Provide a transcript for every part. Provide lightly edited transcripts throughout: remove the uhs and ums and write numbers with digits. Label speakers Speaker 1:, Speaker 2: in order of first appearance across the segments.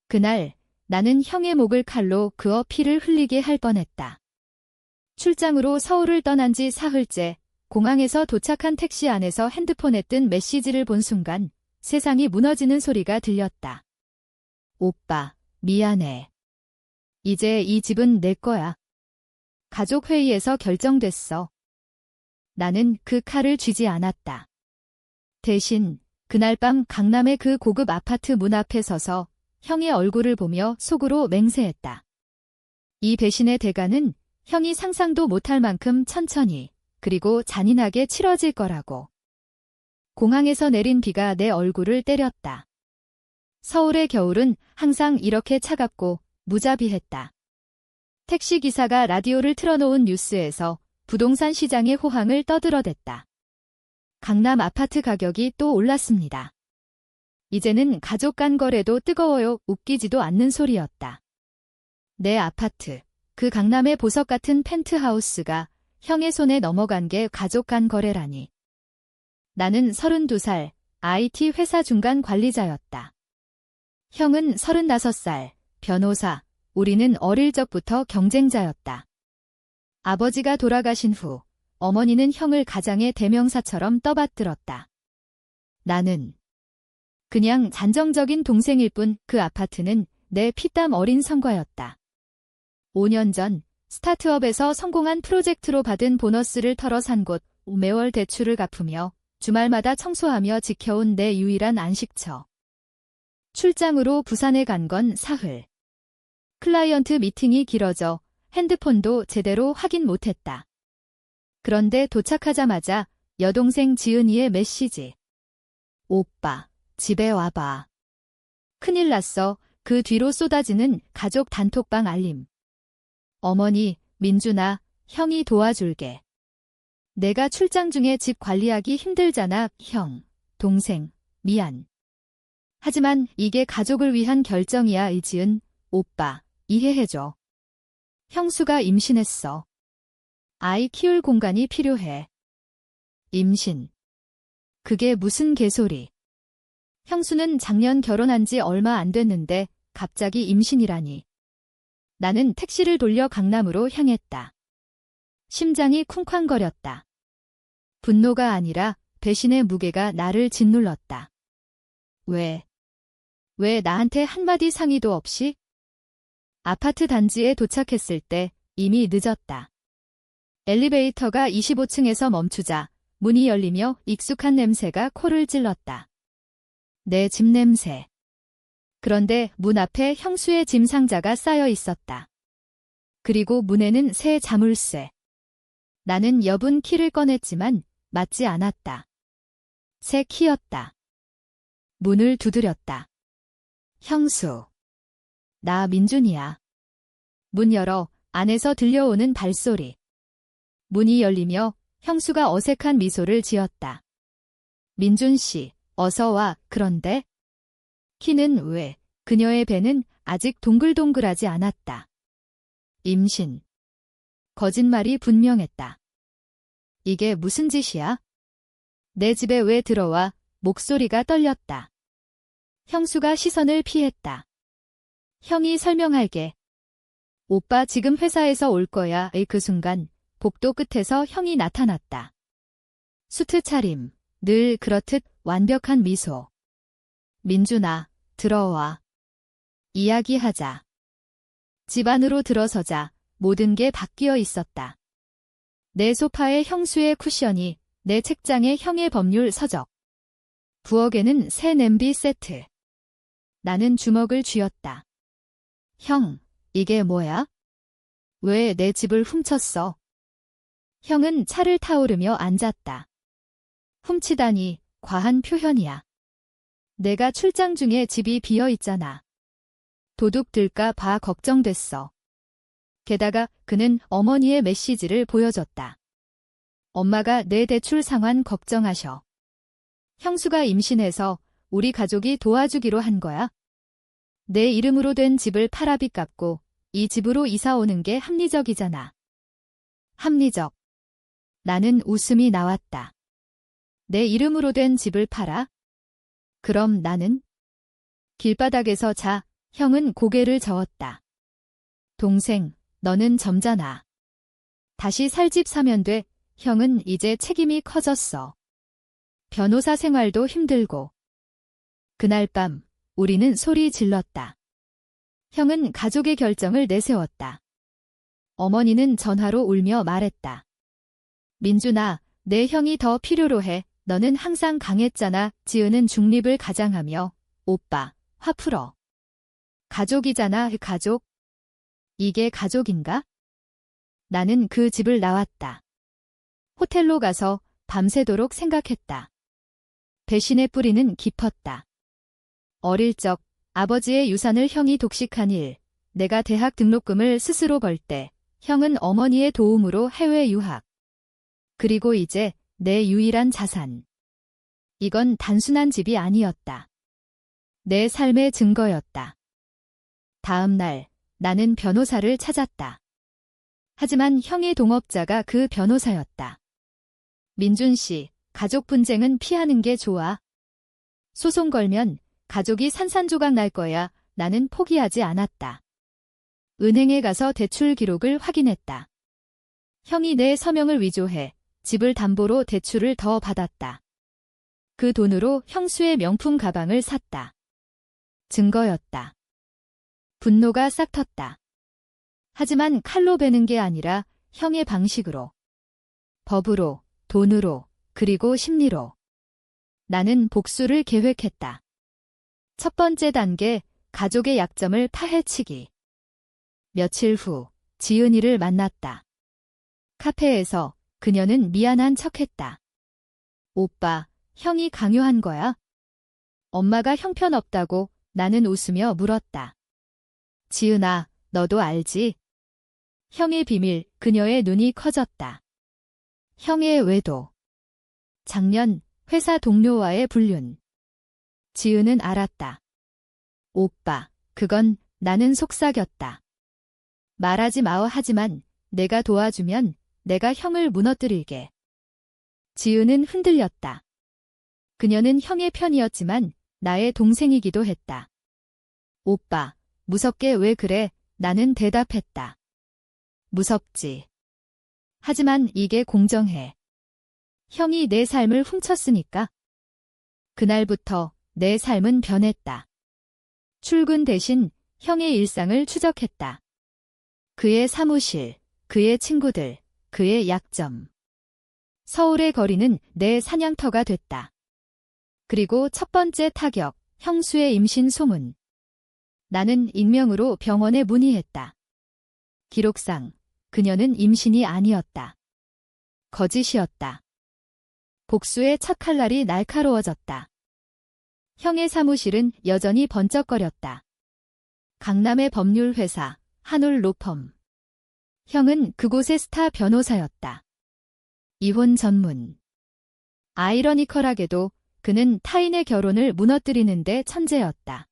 Speaker 1: 그날 나는 형의 목을 칼로 그어 피를 흘리게 할 뻔했다. 출장으로 서울을 떠난 지 사흘째, 공항에서 도착한 택시 안에서 핸드폰에 뜬 메시지를 본 순간 세상이 무너지는 소리가 들렸다. 오빠, 미안해. 이제 이 집은 내 거야. 가족회의에서 결정됐어. 나는 그 칼을 쥐지 않았다. 대신 그날 밤 강남의 그 고급 아파트 문 앞에 서서 형의 얼굴을 보며 속으로 맹세했다. 이 배신의 대가는 형이 상상도 못할 만큼 천천히 그리고 잔인하게 치러질 거라고. 공항에서 내린 비가 내 얼굴을 때렸다. 서울의 겨울은 항상 이렇게 차갑고 무자비했다. 택시기사가 라디오를 틀어놓은 뉴스에서 부동산 시장의 호황을 떠들어댔다. 강남 아파트 가격이 또 올랐습니다. 이제는 가족 간 거래도 뜨거워요. 웃기지도 않는 소리였다. 내 아파트, 그 강남의 보석 같은 펜트하우스가 형의 손에 넘어간 게 가족 간 거래라니. 나는 32살, IT 회사 중간 관리자였다. 형은 35살, 변호사, 우리는 어릴 적부터 경쟁자였다. 아버지가 돌아가신 후 어머니는 형을 가장의 대명사처럼 떠받들었다. 나는 그냥 잔정적인 동생일 뿐. 그 아파트는 내 피땀 어린 성과였다. 5년 전 스타트업에서 성공한 프로젝트로 받은 보너스를 털어 산 곳, 매월 대출을 갚으며 주말마다 청소하며 지켜온 내 유일한 안식처. 출장으로 부산에 간 건 사흘. 클라이언트 미팅이 길어져 핸드폰도 제대로 확인 못했다. 그런데 도착하자마자 여동생 지은이의 메시지. 오빠, 집에 와봐. 큰일 났어. 그 뒤로 쏟아지는 가족 단톡방 알림. 어머니, 민준아, 형이 도와줄게. 내가 출장 중에 집 관리하기 힘들잖아. 형, 동생, 미안. 하지만 이게 가족을 위한 결정이야. 이지은, 오빠, 이해해줘. 형수가 임신했어. 아이 키울 공간이 필요해. 임신. 그게 무슨 개소리. 형수는 작년 결혼한 지 얼마 안 됐는데 갑자기 임신이라니. 나는 택시를 돌려 강남으로 향했다. 심장이 쿵쾅거렸다. 분노가 아니라 배신의 무게가 나를 짓눌렀다. 왜 나한테 한마디 상의도 없이? 아파트 단지에 도착했을 때 이미 늦었다. 엘리베이터가 25층에서 멈추자 문이 열리며 익숙한 냄새가 코를 찔렀다. 내 집 냄새. 그런데 문 앞에 형수의 짐 상자가 쌓여 있었다. 그리고 문에는 새 자물쇠. 나는 여분 키를 꺼냈지만 맞지 않았다. 새 키였다. 문을 두드렸다. 형수. 나 민준이야. 문 열어. 안에서 들려오는 발소리. 문이 열리며 형수가 어색한 미소를 지었다. 민준 씨, 어서 와. 그런데 키는 왜? 그녀의 배는 아직 동글동글하지 않았다. 임신. 거짓말이 분명했다. 이게 무슨 짓이야? 내 집에 왜 들어와? 목소리가 떨렸다. 형수가 시선을 피했다. 형이 설명할게. 오빠 지금 회사에서 올 거야. 그 순간 복도 끝에서 형이 나타났다. 수트 차림, 늘 그렇듯 완벽한 미소. 민준아, 들어와. 이야기하자. 집 안으로 들어서자 모든 게 바뀌어 있었다. 내 소파에 형수의 쿠션이, 내 책장에 형의 법률 서적. 부엌에는 새 냄비 세트. 나는 주먹을 쥐었다. 형, 이게 뭐야? 왜 내 집을 훔쳤어? 형은 차를 타오르며 앉았다. 훔치다니, 과한 표현이야. 내가 출장 중에 집이 비어 있잖아. 도둑 들까 봐 걱정됐어. 게다가 그는 어머니의 메시지를 보여줬다. 엄마가 내 대출 상환 걱정하셔. 형수가 임신해서 우리 가족이 도와주기로 한 거야. 내 이름으로 된 집을 팔아 빚 갚고 이 집으로 이사 오는 게 합리적이잖아. 합리적. 나는 웃음이 나왔다. 내 이름으로 된 집을 팔아? 그럼 나는? 길바닥에서 자, 형은 고개를 저었다. 동생, 너는 점잖아. 다시 살 집 사면 돼. 형은 이제 책임이 커졌어. 변호사 생활도 힘들고. 그날 밤 우리는 소리 질렀다. 형은 가족의 결정을 내세웠다. 어머니는 전화로 울며 말했다. 민준아, 내 형이 더 필요로 해. 너는 항상 강했잖아. 지은은 중립을 가장하며 오빠, 화 풀어. 가족이잖아, 가족. 이게 가족인가? 나는 그 집을 나왔다. 호텔로 가서 밤새도록 생각했다. 배신의 뿌리는 깊었다. 어릴 적 아버지의 유산을 형이 독식한 일, 내가 대학 등록금을 스스로 벌 때, 형은 어머니의 도움으로 해외 유학. 그리고 이제 내 유일한 자산. 이건 단순한 집이 아니었다. 내 삶의 증거였다. 다음 날 나는 변호사를 찾았다. 하지만 형의 동업자가 그 변호사였다. 민준 씨, 가족 분쟁은 피하는 게 좋아. 소송 걸면 가족이 산산조각 날 거야. 나는 포기하지 않았다. 은행에 가서 대출 기록을 확인했다. 형이 내 서명을 위조해 집을 담보로 대출을 더 받았다. 그 돈으로 형수의 명품 가방을 샀다. 증거였다. 분노가 싹 텄다. 하지만 칼로 베는 게 아니라 형의 방식으로. 법으로, 돈으로, 그리고 심리로. 나는 복수를 계획했다. 첫 번째 단계, 가족의 약점을 파헤치기. 며칠 후, 지은이를 만났다. 카페에서 그녀는 미안한 척했다. 오빠, 형이 강요한 거야? 엄마가 형편없다고 나는 웃으며 물었다. 지은아, 너도 알지? 형의 비밀, 그녀의 눈이 커졌다. 형의 외도. 작년 회사 동료와의 불륜. 지은은 알았다. 오빠, 그건 나는 속삭였다. 말하지 마오. 하지만 내가 도와주면 내가 형을 무너뜨릴게. 지은은 흔들렸다. 그녀는 형의 편이었지만 나의 동생이기도 했다. 오빠, 무섭게 왜 그래? 나는 대답했다. 무섭지. 하지만 이게 공정해. 형이 내 삶을 훔쳤으니까. 그날부터 내 삶은 변했다. 출근 대신 형의 일상을 추적했다. 그의 사무실, 그의 친구들, 그의 약점. 서울의 거리는 내 사냥터가 됐다. 그리고 첫 번째 타격, 형수의 임신 소문. 나는 익명으로 병원에 문의했다. 기록상 그녀는 임신이 아니었다. 거짓이었다. 복수의 첫 칼날이 날카로워졌다. 형의 사무실은 여전히 번쩍거렸다. 강남의 법률회사, 한울 로펌. 형은 그곳의 스타 변호사였다. 이혼 전문. 아이러니컬하게도 그는 타인의 결혼을 무너뜨리는데 천재였다.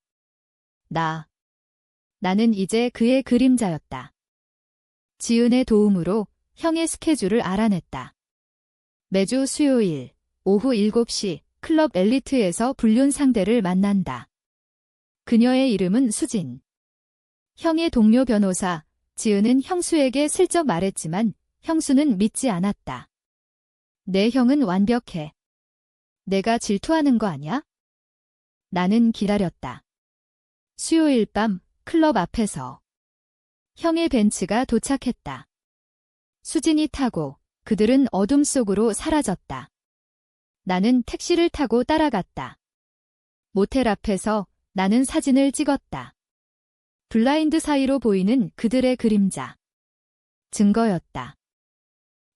Speaker 1: 나는 이제 그의 그림자였다. 지은의 도움으로 형의 스케줄을 알아냈다. 매주 수요일 오후 7시 클럽 엘리트에서 불륜 상대를 만난다. 그녀의 이름은 수진. 형의 동료 변호사, 지은은 형수에게 슬쩍 말했지만 형수는 믿지 않았다. 내 형은 완벽해. 내가 질투하는 거 아냐? 나는 기다렸다. 수요일 밤 클럽 앞에서 형의 벤츠가 도착했다. 수진이 타고 그들은 어둠 속으로 사라졌다. 나는 택시를 타고 따라갔다. 모텔 앞에서 나는 사진을 찍었다. 블라인드 사이로 보이는 그들의 그림자. 증거였다.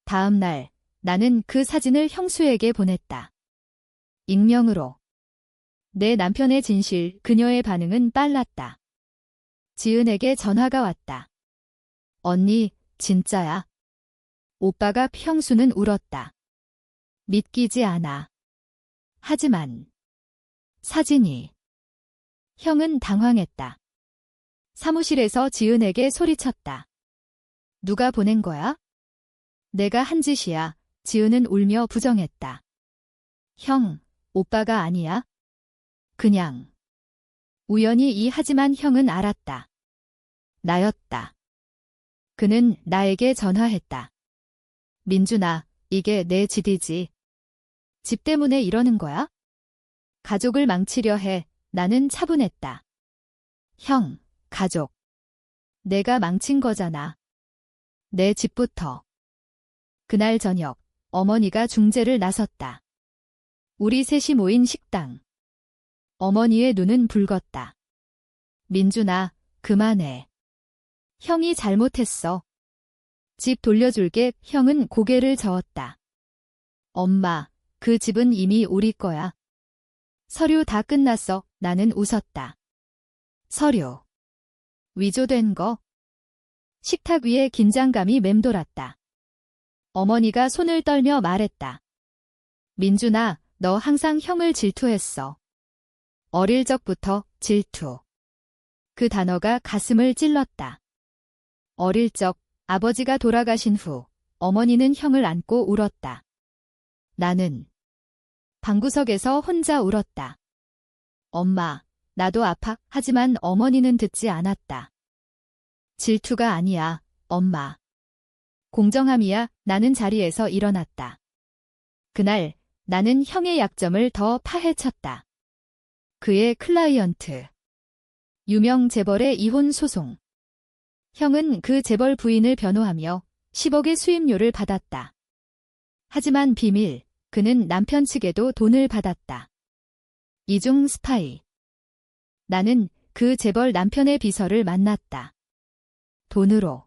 Speaker 1: 다음 날 나는 그 사진을 형수에게 보냈다. 익명으로. 내 남편의 진실, 그녀의 반응은 빨랐다. 지은에게 전화가 왔다. 언니, 진짜야. 오빠가 형수는 울었다. 믿기지 않아. 하지만 사진이. 형은 당황했다. 사무실에서 지은에게 소리쳤다. 누가 보낸 거야? 내가 한 짓이야. 지은은 울며 부정했다. 형, 오빠가 아니야. 그냥 우연히 하지만 형은 알았다. 나였다. 그는 나에게 전화했다. 민준아, 이게 내 집이지. 집 때문에 이러는 거야? 가족을 망치려 해. 나는 차분했다. 형, 가족. 내가 망친 거잖아. 내 집부터. 그날 저녁, 어머니가 중재를 나섰다. 우리 셋이 모인 식당. 어머니의 눈은 붉었다. 민준아, 그만해. 형이 잘못했어. 집 돌려줄게. 형은 고개를 저었다. 엄마, 그 집은 이미 우리 거야. 서류 다 끝났어. 나는 웃었다. 서류. 위조된 거. 식탁 위에 긴장감이 맴돌았다. 어머니가 손을 떨며 말했다. 민준아, 너 항상 형을 질투했어. 어릴 적부터 질투. 그 단어가 가슴을 찔렀다. 어릴 적 아버지가 돌아가신 후 어머니는 형을 안고 울었다. 나는 방구석에서 혼자 울었다. 엄마, 나도 아파. 하지만 어머니는 듣지 않았다. 질투가 아니야, 엄마. 공정함이야. 나는 자리에서 일어났다. 그날 나는 형의 약점을 더 파헤쳤다. 그의 클라이언트. 유명 재벌의 이혼 소송. 형은 그 재벌 부인을 변호하며 10억의 수임료를 받았다. 하지만 비밀, 그는 남편 측에도 돈을 받았다. 이중 스파이. 나는 그 재벌 남편의 비서를 만났다. 돈으로.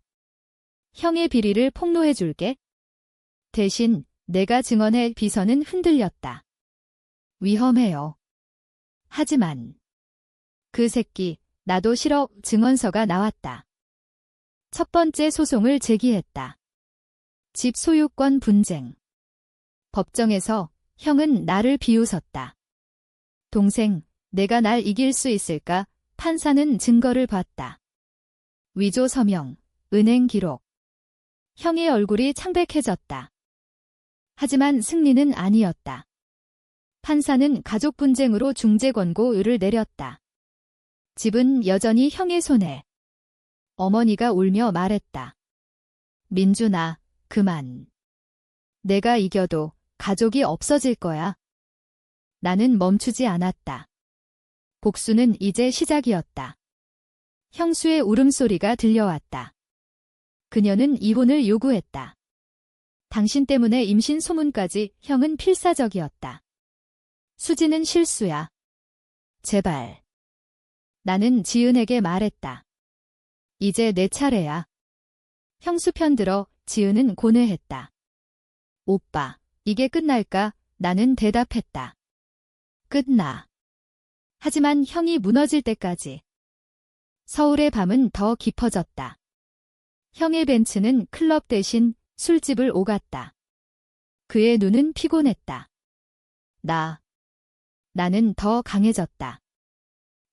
Speaker 1: 형의 비리를 폭로해줄게. 대신 내가 증언해. 비서는 흔들렸다. 위험해요. 하지만 그 새끼, 나도 싫어. 증언서가 나왔다. 첫 번째 소송을 제기했다. 집 소유권 분쟁. 법정에서 형은 나를 비웃었다. 동생, 내가 날 이길 수 있을까? 판사는 증거를 봤다. 위조 서명, 은행 기록. 형의 얼굴이 창백해졌다. 하지만 승리는 아니었다. 판사는 가족 분쟁으로 중재 권고를 내렸다. 집은 여전히 형의 손에. 어머니가 울며 말했다. 민준아, 그만. 내가 이겨도 가족이 없어질 거야. 나는 멈추지 않았다. 복수는 이제 시작이었다. 형수의 울음소리가 들려왔다. 그녀는 이혼을 요구했다. 당신 때문에 임신 소문까지. 형은 필사적이었다. 수지는 실수야. 제발. 나는 지은에게 말했다. 이제 내 차례야. 형수 편들어. 지은은 고뇌했다. 오빠, 이게 끝날까? 나는 대답했다. 끝나. 하지만 형이 무너질 때까지. 서울의 밤은 더 깊어졌다. 형의 벤츠는 클럽 대신 술집을 오갔다. 그의 눈은 피곤했다. 나는 더 강해졌다.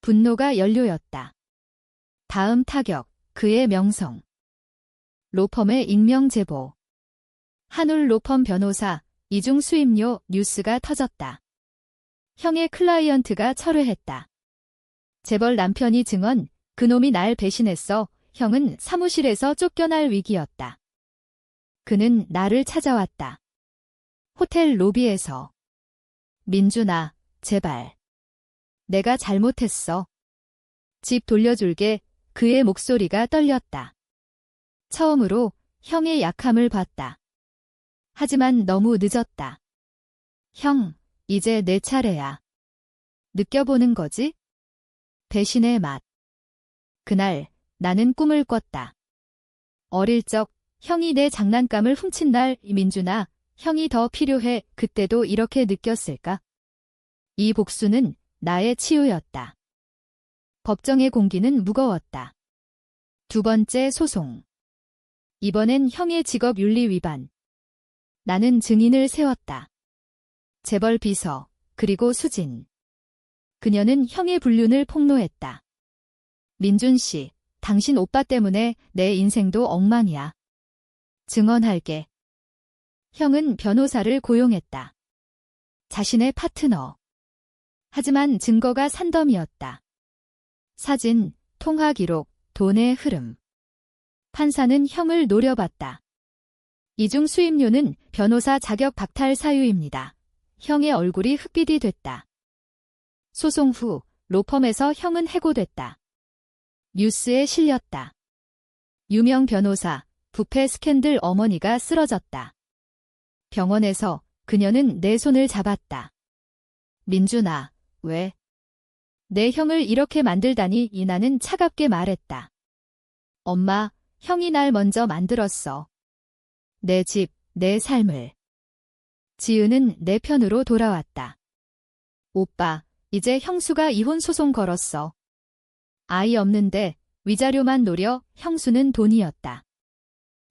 Speaker 1: 분노가 연료였다. 다음 타격, 그의 명성. 로펌의 익명 제보. 한울 로펌 변호사, 이중 수임료 뉴스가 터졌다. 형의 클라이언트가 철회했다. 재벌 남편이 증언, 그놈이 날 배신했어. 형은 사무실에서 쫓겨날 위기였다. 그는 나를 찾아왔다. 호텔 로비에서. 민준아, 제발. 내가 잘못했어. 집 돌려줄게. 그의 목소리가 떨렸다. 처음으로 형의 약함을 봤다. 하지만 너무 늦었다. 형, 이제 내 차례야. 느껴보는 거지? 배신의 맛. 그날 나는 꿈을 꿨다. 어릴 적 형이 내 장난감을 훔친 날. 민준아, 형이 더 필요해. 그때도 이렇게 느꼈을까? 이 복수는 나의 치유였다. 법정의 공기는 무거웠다. 두 번째 소송. 이번엔 형의 직업윤리 위반. 나는 증인을 세웠다. 재벌 비서, 그리고 수진. 그녀는 형의 불륜을 폭로했다. 민준 씨, 당신 오빠 때문에 내 인생도 엉망이야. 증언할게. 형은 변호사를 고용했다. 자신의 파트너. 하지만 증거가 산더미였다. 사진, 통화 기록, 돈의 흐름. 판사는 형을 노려봤다. 이중 수임료는 변호사 자격 박탈 사유입니다. 형의 얼굴이 흑빛이 됐다. 소송 후 로펌에서 형은 해고됐다. 뉴스에 실렸다. 유명 변호사, 부패 스캔들 어머니가 쓰러졌다. 병원에서 그녀는 내 손을 잡았다. 민준아, 왜? 내 형을 이렇게 만들다니. 이나는 차갑게 말했다. 엄마, 형이 날 먼저 만들었어. 내 집, 내 삶을. 지은은 내 편으로 돌아왔다. 오빠, 이제 형수가 이혼 소송 걸었어. 아이 없는데 위자료만 노려. 형수는 돈이었다.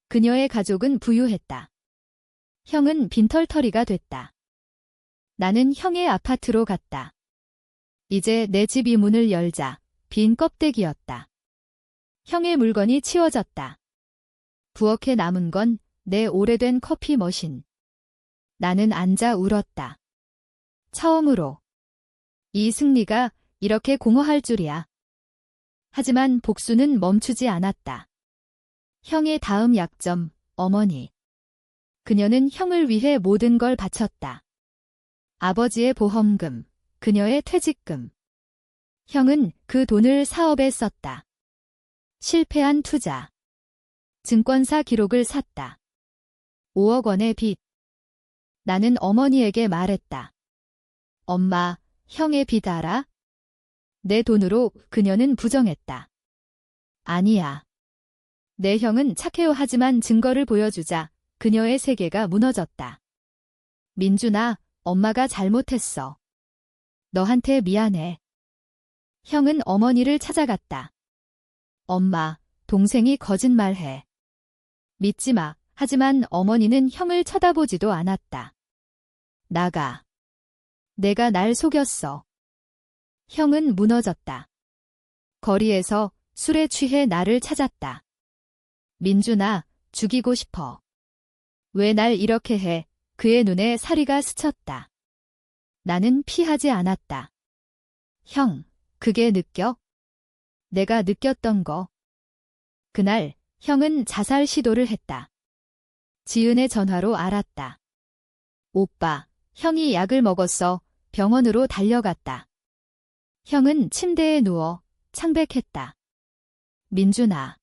Speaker 1: 그녀의 가족은 부유했다. 형은 빈털터리가 됐다. 나는 형의 아파트로 갔다. 이제 내 집이 문을 열자 빈 껍데기였다. 형의 물건이 치워졌다. 부엌에 남은 건 내 오래된 커피 머신. 나는 앉아 울었다. 처음으로. 이 승리가 이렇게 공허할 줄이야. 하지만 복수는 멈추지 않았다. 형의 다음 약점, 어머니. 그녀는 형을 위해 모든 걸 바쳤다. 아버지의 보험금, 그녀의 퇴직금. 형은 그 돈을 사업에 썼다. 실패한 투자. 증권사 기록을 샀다. 5억 원의 빚. 나는 어머니에게 말했다. 엄마, 형의 빚 알아? 내 돈으로. 그녀는 부정했다. 아니야. 내 형은 착해요. 하지만 증거를 보여주자 그녀의 세계가 무너졌다. 민준아, 엄마가 잘못했어. 너한테 미안해. 형은 어머니를 찾아갔다. 엄마, 동생이 거짓말해. 믿지 마. 하지만 어머니는 형을 쳐다보지도 않았다. 나가. 내가 날 속였어. 형은 무너졌다. 거리에서 술에 취해 나를 찾았다. 민준아, 죽이고 싶어. 왜 날 이렇게 해? 그의 눈에 사리가 스쳤다. 나는 피하지 않았다. 형, 그게 느껴? 내가 느꼈던 거. 그날 형은 자살 시도를 했다. 지은의 전화로 알았다. 오빠, 형이 약을 먹었어. 병원으로 달려갔다. 형은 침대에 누워 창백했다. 민준아.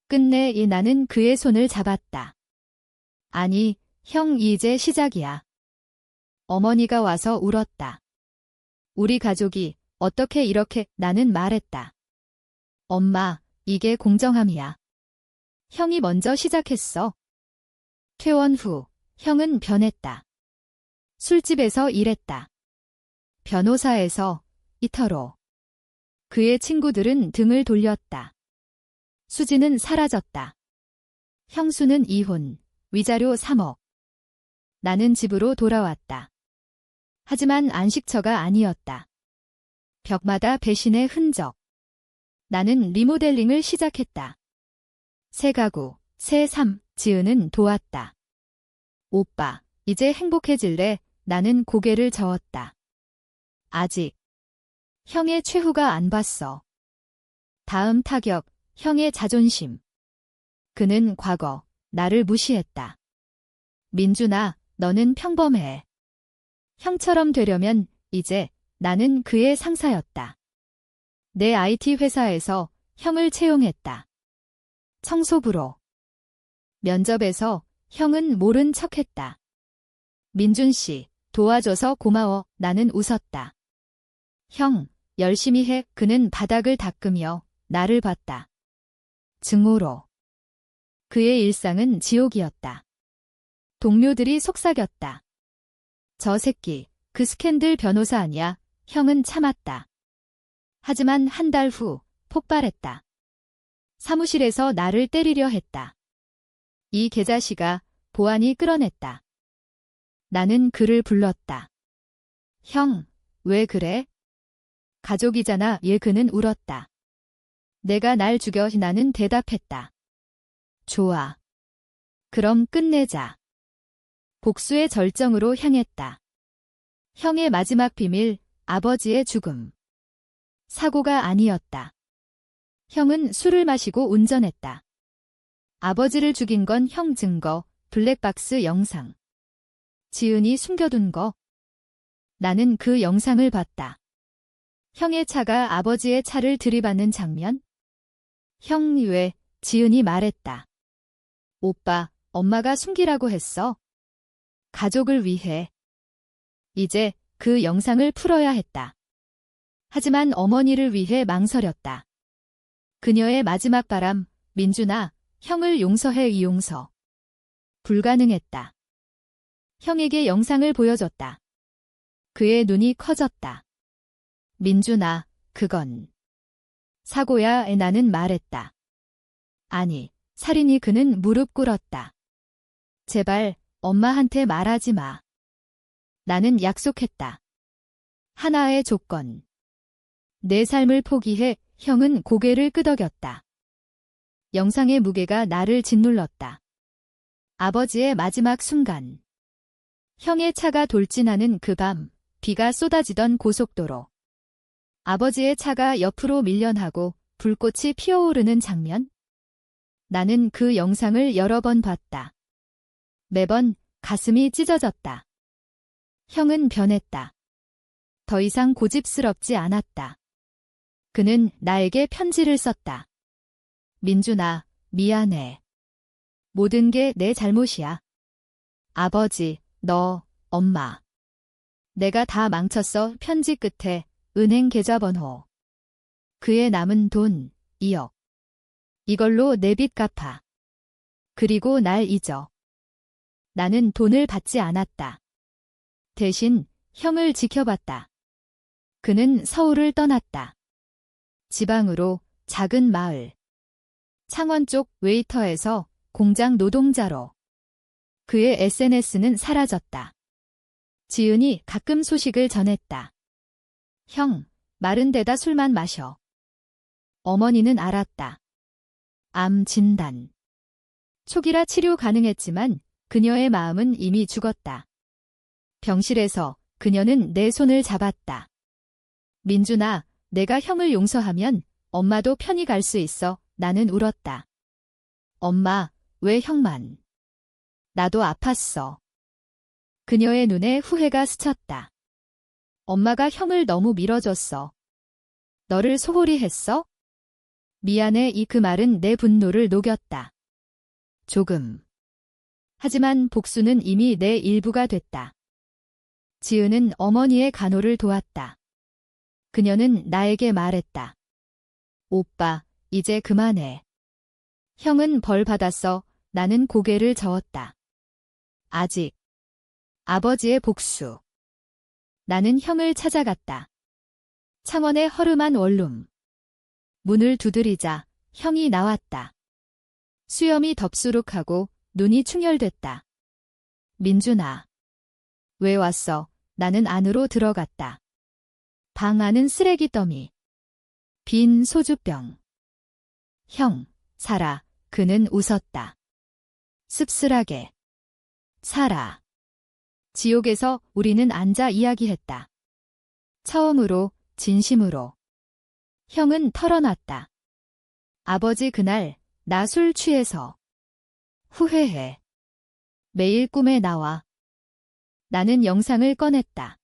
Speaker 1: 끝내 나는 그의 손을 잡았다. 아니, 형, 이제 시작이야. 어머니가 와서 울었다. 우리 가족이 어떻게 이렇게. 나는 말했다. 엄마, 이게 공정함이야. 형이 먼저 시작했어. 퇴원 후 형은 변했다. 술집에서 일했다. 변호사에서 이터로. 그의 친구들은 등을 돌렸다. 수지는 사라졌다. 형수는 이혼, 위자료 3억. 나는 집으로 돌아왔다. 하지만 안식처가 아니었다. 벽마다 배신의 흔적. 나는 리모델링을 시작했다. 새 가구, 새 삶. 지은은 도왔다. 오빠, 이제 행복해질래? 나는 고개를 저었다. 아직. 형의 최후가 안 봤어. 다음 타격, 형의 자존심. 그는 과거, 나를 무시했다. 민준아, 너는 평범해. 형처럼 되려면 이제 나는 그의 상사였다. 내 IT 회사에서 형을 채용했다. 청소부로. 면접에서 형은 모른 척했다. 민준 씨, 도와줘서 고마워. 나는 웃었다. 형, 열심히 해. 그는 바닥을 닦으며 나를 봤다. 증오로. 그의 일상은 지옥이었다. 동료들이 속삭였다. 저 새끼, 그 스캔들 변호사 아니야. 형은 참았다. 하지만 한 달 후 폭발했다. 사무실에서 나를 때리려 했다. 이 개자식아, 보안이 끌어냈다. 나는 그를 불렀다. 형, 왜 그래? 가족이잖아. 그는 울었다. 내가 날 죽여. 나는 대답했다. 좋아. 그럼 끝내자. 복수의 절정으로 향했다. 형의 마지막 비밀, 아버지의 죽음. 사고가 아니었다. 형은 술을 마시고 운전했다. 아버지를 죽인 건 형 증거, 블랙박스 영상. 지은이 숨겨둔 거. 나는 그 영상을 봤다. 형의 차가 아버지의 차를 들이받는 장면? 형 왜? 지은이 말했다. 오빠, 엄마가 숨기라고 했어. 가족을 위해. 이제 그 영상을 풀어야 했다. 하지만 어머니를 위해 망설였다. 그녀의 마지막 바람, 민준아, 형을 용서해 이용서. 불가능했다. 형에게 영상을 보여줬다. 그의 눈이 커졌다. 민준아, 그건 사고야. 나는 말했다. 아니, 살인이. 그는 무릎 꿇었다. 제발 엄마한테 말하지 마. 나는 약속했다. 하나의 조건. 내 삶을 포기해. 형은 고개를 끄덕였다. 영상의 무게가 나를 짓눌렀다. 아버지의 마지막 순간. 형의 차가 돌진하는 그 밤, 비가 쏟아지던 고속도로. 아버지의 차가 옆으로 밀려나고 불꽃이 피어오르는 장면? 나는 그 영상을 여러 번 봤다. 매번 가슴이 찢어졌다. 형은 변했다. 더 이상 고집스럽지 않았다. 그는 나에게 편지를 썼다. 민준아, 미안해. 모든 게 내 잘못이야. 아버지, 너, 엄마. 내가 다 망쳤어. 편지 끝에 은행 계좌번호. 그의 남은 돈, 2억. 이걸로 내 빚 갚아. 그리고 날 잊어. 나는 돈을 받지 않았다. 대신 형을 지켜봤다. 그는 서울을 떠났다. 지방으로, 작은 마을. 창원 쪽 웨이터에서 공장 노동자로. 그의 SNS는 사라졌다. 지은이 가끔 소식을 전했다. 형, 마른 데다 술만 마셔. 어머니는 알았다. 암 진단. 초기라 치료 가능했지만 그녀의 마음은 이미 죽었다. 병실에서 그녀는 내 손을 잡았다. 민준아, 내가 형을 용서하면 엄마도 편히 갈 수 있어. 나는 울었다. 엄마, 왜 형만? 나도 아팠어. 그녀의 눈에 후회가 스쳤다. 엄마가 형을 너무 밀어줬어. 너를 소홀히 했어? 미안해. 그 말은 내 분노를 녹였다. 조금. 하지만 복수는 이미 내 일부가 됐다. 지은은 어머니의 간호를 도왔다. 그녀는 나에게 말했다. 오빠, 이제 그만해. 형은 벌 받았어. 나는 고개를 저었다. 아직. 아버지의 복수. 나는 형을 찾아갔다. 창원의 허름한 원룸. 문을 두드리자 형이 나왔다. 수염이 덥수룩하고 눈이 충혈됐다. 민준아. 왜 왔어? 나는 안으로 들어갔다. 방 안은 쓰레기 더미. 빈 소주병. 형, 살아. 그는 웃었다. 씁쓸하게. 살아. 지옥에서 우리는 앉아 이야기했다. 처음으로, 진심으로. 형은 털어놨다. 아버지, 그날 나 술 취해서. 후회해. 매일 꿈에 나와. 나는 영상을 꺼냈다.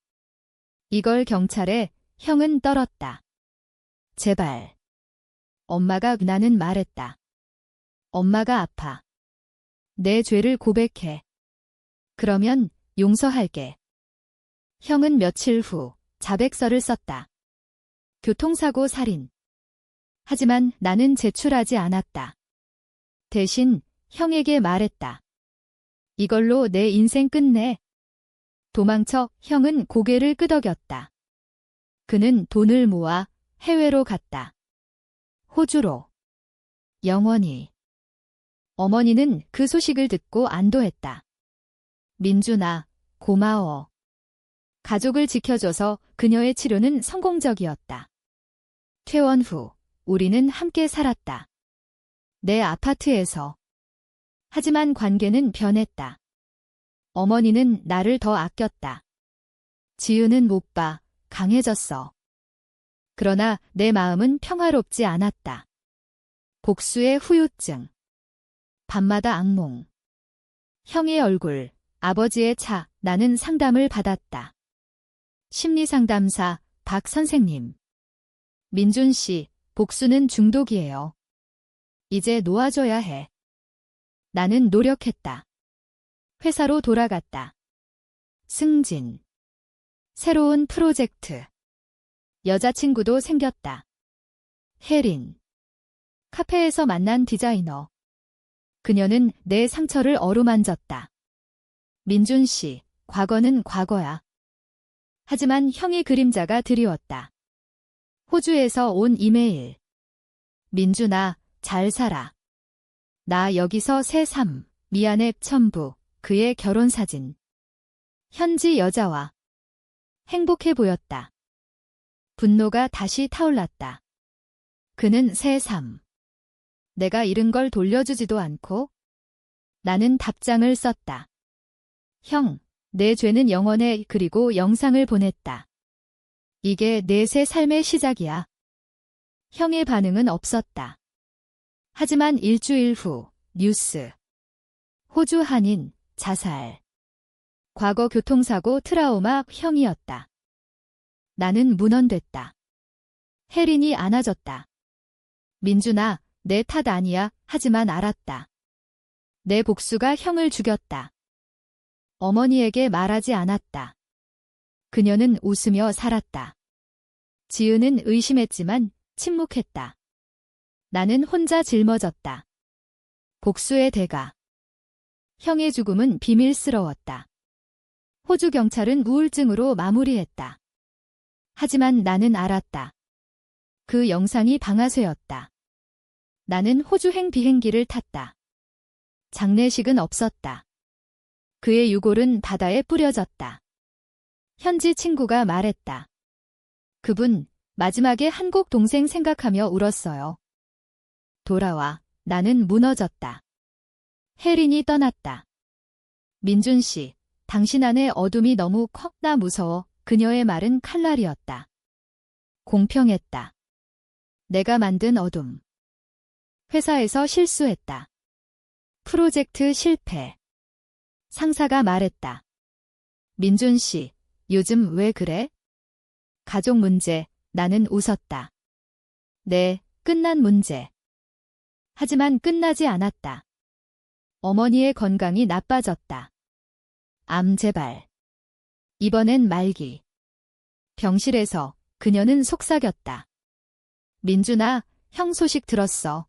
Speaker 1: 이걸 경찰에. 형은 떨었다. 제발. 엄마가. 나는 말했다. 엄마가 아파. 내 죄를 고백해. 그러면 용서할게. 형은 며칠 후 자백서를 썼다. 교통사고 살인. 하지만 나는 제출하지 않았다. 대신 형에게 말했다. 이걸로 내 인생 끝내. 도망쳐. 형은 고개를 끄덕였다. 그는 돈을 모아 해외로 갔다. 호주로. 영원히. 어머니는 그 소식을 듣고 안도했다. 민준아, 고마워. 가족을 지켜줘서. 그녀의 치료는 성공적이었다. 퇴원 후 우리는 함께 살았다. 내 아파트에서. 하지만 관계는 변했다. 어머니는 나를 더 아꼈다. 지은은 못 봐. 강해졌어. 그러나 내 마음은 평화롭지 않았다. 복수의 후유증. 밤마다 악몽. 형의 얼굴, 아버지의 차, 나는 상담을 받았다. 심리상담사 박 선생님. 민준 씨, 복수는 중독이에요. 이제 놓아줘야 해. 나는 노력했다. 회사로 돌아갔다. 승진. 새로운 프로젝트. 여자친구도 생겼다. 혜린. 카페에서 만난 디자이너. 그녀는 내 상처를 어루만졌다. 민준 씨, 과거는 과거야. 하지만 형의 그림자가 드리웠다. 호주에서 온 이메일. 민준아, 잘 살아. 나 여기서 새삼, 미안해 첨부, 그의 결혼사진. 현지 여자와. 행복해 보였다. 분노가 다시 타올랐다. 그는 새삼. 내가 잃은 걸 돌려주지도 않고. 나는 답장을 썼다. 형, 내 죄는 영원해. 그리고 영상을 보냈다. 이게 내 새 삶의 시작이야. 형의 반응은 없었다. 하지만 일주일 후, 뉴스. 호주 한인, 자살. 과거 교통사고 트라우마 형이었다. 나는 무넌됐다. 혜린이 안아줬다. 민준아, 내 탓 아니야. 하지만 알았다. 내 복수가 형을 죽였다. 어머니에게 말하지 않았다. 그녀는 웃으며 살았다. 지은은 의심했지만 침묵했다. 나는 혼자 짊어졌다. 복수의 대가. 형의 죽음은 비밀스러웠다. 호주 경찰은 우울증으로 마무리했다. 하지만 나는 알았다. 그 영상이 방아쇠였다. 나는 호주행 비행기를 탔다. 장례식은 없었다. 그의 유골은 바다에 뿌려졌다. 현지 친구가 말했다. 그분, 마지막에 한국 동생 생각하며 울었어요. 돌아와, 나는 무너졌다. 혜린이 떠났다. 민준 씨, 당신 안의 어둠이 너무 커. 나 무서워. 그녀의 말은 칼날이었다. 공평했다. 내가 만든 어둠. 회사에서 실수했다. 프로젝트 실패. 상사가 말했다. 민준 씨, 요즘 왜 그래? 가족 문제. 나는 웃었다. 네, 끝난 문제. 하지만 끝나지 않았다. 어머니의 건강이 나빠졌다. 암 재발. 이번엔 말기. 병실에서 그녀는 속삭였다. 민준아, 형 소식 들었어.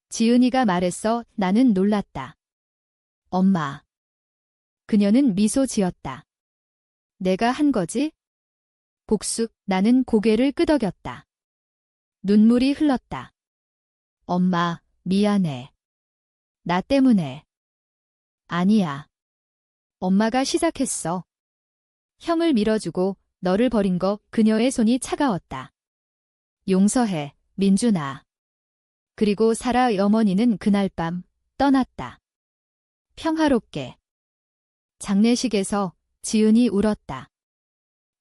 Speaker 1: 지은이가 말했어. 나는 놀랐다. 엄마. 그녀는 미소 지었다. 내가 한 거지? 복수. 나는 고개를 끄덕였다. 눈물이 흘렀다. 엄마, 미안해. 나 때문에. 아니야. 엄마가 시작했어. 형을 밀어주고 너를 버린 거. 그녀의 손이 차가웠다. 용서해, 민준아. 그리고 사라의 어머니는 그날 밤 떠났다. 평화롭게. 장례식에서 지은이 울었다.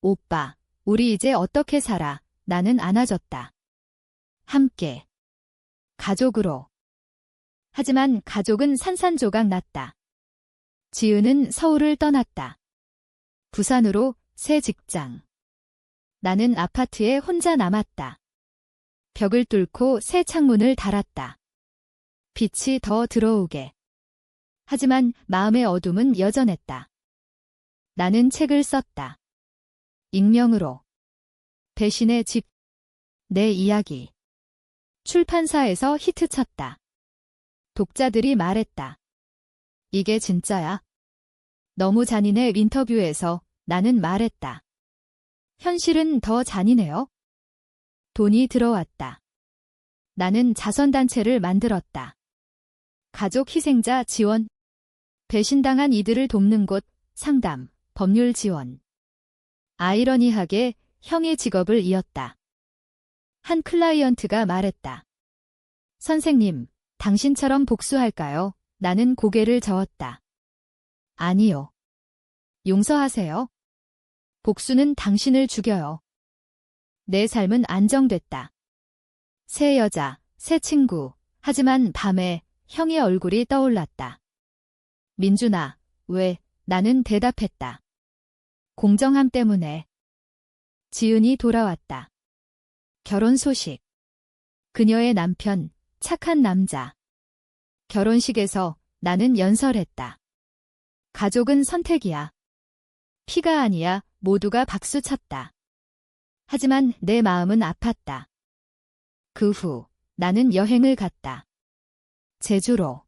Speaker 1: 오빠, 우리 이제 어떻게 살아? 나는 안아줬다. 함께. 가족으로. 하지만 가족은 산산조각 났다. 지은은 서울을 떠났다. 부산으로 새 직장. 나는 아파트에 혼자 남았다. 벽을 뚫고 새 창문을 달았다. 빛이 더 들어오게. 하지만 마음의 어둠은 여전했다. 나는 책을 썼다. 익명으로. 배신의 집. 내 이야기. 출판사에서 히트쳤다. 독자들이 말했다. 이게 진짜야? 너무 잔인해. 인터뷰에서 나는 말했다. 현실은 더 잔인해요. 돈이 들어왔다. 나는 자선단체를 만들었다. 가족 희생자 지원. 배신당한 이들을 돕는 곳, 상담, 법률 지원. 아이러니하게 형의 직업을 이었다. 한 클라이언트가 말했다. 선생님, 당신처럼 복수할까요? 나는 고개를 저었다. 아니요. 용서하세요. 복수는 당신을 죽여요. 내 삶은 안정됐다. 새 여자, 새 친구. 하지만 밤에 형의 얼굴이 떠올랐다. 민준아, 왜? 나는 대답했다. 공정함 때문에. 지은이 돌아왔다. 결혼 소식. 그녀의 남편, 착한 남자. 결혼식에서 나는 연설했다. 가족은 선택이야. 피가 아니야. 모두가 박수쳤다. 하지만 내 마음은 아팠다. 그 후 나는 여행을 갔다. 제주로.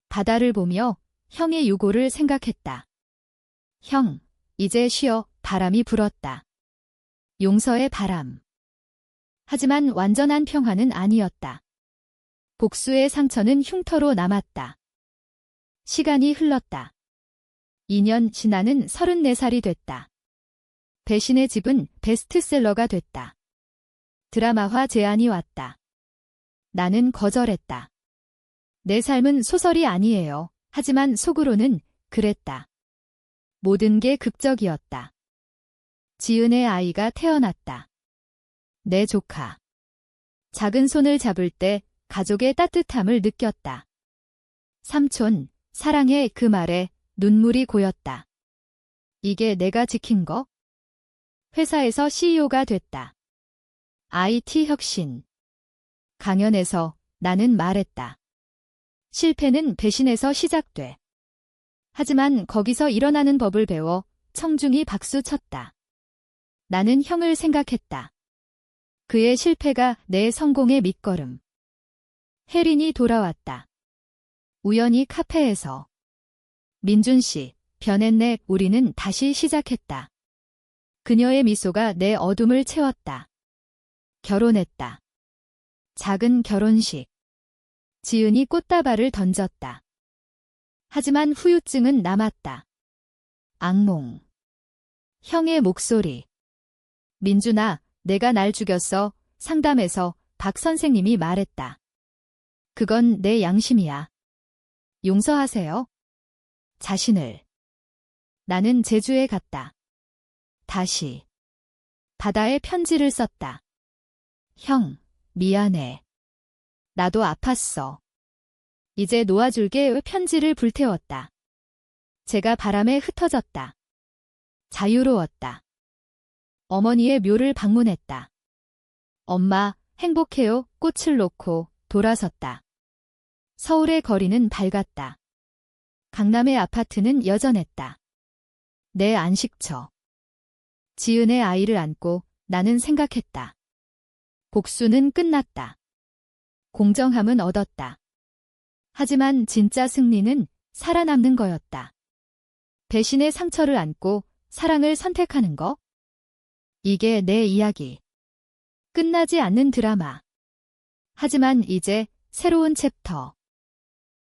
Speaker 1: 바다를 보며 형의 유고를 생각했다. 형, 이제 쉬어. 바람이 불었다. 용서의 바람. 하지만 완전한 평화는 아니었다. 복수의 상처는 흉터로 남았다. 시간이 흘렀다. 2년 지나는 34살이 됐다. 배신의 집은 베스트셀러가 됐다. 드라마화 제안이 왔다. 나는 거절했다. 내 삶은 소설이 아니에요. 하지만 속으로는 그랬다. 모든 게 극적이었다. 지은의 아이가 태어났다. 내 조카. 작은 손을 잡을 때 가족의 따뜻함을 느꼈다. 삼촌, 사랑해. 그 말에 눈물이 고였다. 이게 내가 지킨 거? 회사에서 CEO가 됐다. IT 혁신. 강연에서 나는 말했다. 실패는 배신에서 시작돼. 하지만 거기서 일어나는 법을 배워 청중이 박수쳤다. 나는 형을 생각했다. 그의 실패가 내 성공의 밑거름. 혜린이 돌아왔다. 우연히 카페에서. 민준 씨, 변했네. 우리는 다시 시작했다. 그녀의 미소가 내 어둠을 채웠다. 결혼했다. 작은 결혼식. 지은이 꽃다발을 던졌다. 하지만 후유증은 남았다. 악몽. 형의 목소리. 민준아, 내가 날 죽였어. 상담에서 박 선생님이 말했다. 그건 내 양심이야. 용서하세요. 자신을. 나는 제주에 갔다. 다시. 바다에 편지를 썼다. 형, 미안해. 나도 아팠어. 이제 놓아줄게. 편지를 불태웠다. 제가 바람에 흩어졌다. 자유로웠다. 어머니의 묘를 방문했다. 엄마, 행복해요. 꽃을 놓고 돌아섰다. 서울의 거리는 밝았다. 강남의 아파트는 여전했다. 내 안식처. 지은의 아이를 안고 나는 생각했다. 복수는 끝났다. 공정함은 얻었다. 하지만 진짜 승리는 살아남는 거였다. 배신의 상처를 안고 사랑을 선택하는 거? 이게 내 이야기. 끝나지 않는 드라마. 하지만 이제 새로운 챕터.